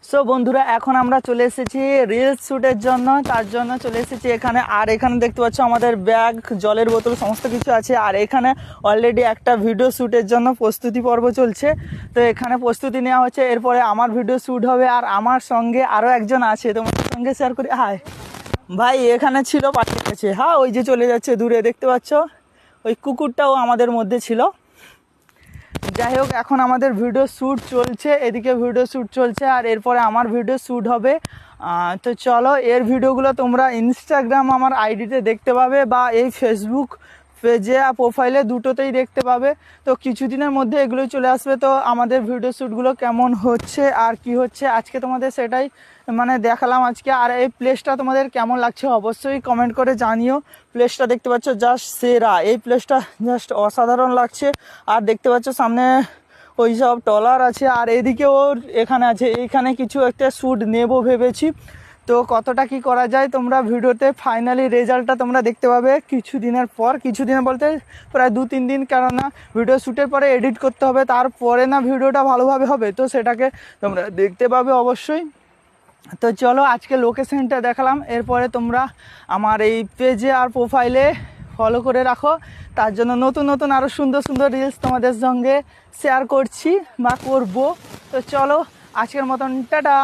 So বন্ধুরা, এখন আমরা চলে এসেছি রিলস শ্যুটের জন্য। তার জন্য চলে এসেছি এখানে। আর এখানে দেখতে পাচ্ছ আমাদের ব্যাগ, জলের বোতল সমস্ত কিছু আছে। আর এখানে অলরেডি একটা ভিডিও শ্যুটের জন্য প্রস্তুতি পর্ব চলছে। তো এখানে প্রস্তুতি নেওয়া হচ্ছে, এরপরে আমার ভিডিও শ্যুট হবে। আর আমার সঙ্গে আরও একজন আছে, তোমার সঙ্গে শেয়ার করি। হাই ভাই, এখানে ছিল, পাঠিয়ে গেছে। হ্যাঁ, ওই যে চলে যাচ্ছে দূরে, দেখতে পাচ্ছ ওই কুকুরটাও আমাদের মধ্যে ছিল। যাই হোক, এখন আমাদের ভিডিও শ্যুট চলছে, এদিকে ভিডিও শ্যুট চলছে আর এরপরে আমার ভিডিও শ্যুট হবে। তো চলো, এর ভিডিওগুলো তোমরা ইনস্টাগ্রাম আমার আইডিতে দেখতে পাবে বা এই ফেসবুক পেজে আর প্রোফাইলে দুটোতেই দেখতে পাবে। তো কিছুদিনের মধ্যে এগুলো চলে আসবে। তো আমাদের ভিডিও শ্যুটগুলো কেমন হচ্ছে আর কি হচ্ছে আজকে তোমাদের সেটাই দেখালাম আজকে। আর এই প্লেসটা তোমাদের কেমন লাগছে অবশ্যই কমেন্ট করে জানিও। প্লেসটা দেখতে পাচ্ছ জাস্ট সেরা, এই প্লেসটা জাস্ট অসাধারণ লাগছে। আর দেখতে পাচ্ছ সামনে ওই সব ট্রলার আছে আর এদিকেও এখানে আছে। এইখানে কিছু একটা শ্যুট নেব ভেবেছি। তো কতটা কি করা যায় তোমরা ভিডিওতে ফাইনালি রেজাল্টটা তোমরা দেখতে পাবে কিছুদিনের পর। কিছুদিনের বলতে প্রায় 2-3 দিন, কেননা ভিডিও শ্যুটের পরে এডিট করতে হবে, তারপরে না ভিডিওটা ভালোভাবে হবে। তো সেটাকে তোমরা দেখতে পাবে অবশ্যই। তো চলো, আজকে লোকেশনটা দেখালাম, এরপরে তোমরা আমার এই পেজে আর প্রোফাইলে ফলো করে রাখো। তার জন্য নতুন নতুন আরও সুন্দর সুন্দর রিলস তোমাদের সঙ্গে শেয়ার করছি বা করবো। তো চলো, আজকের মতন টাটা।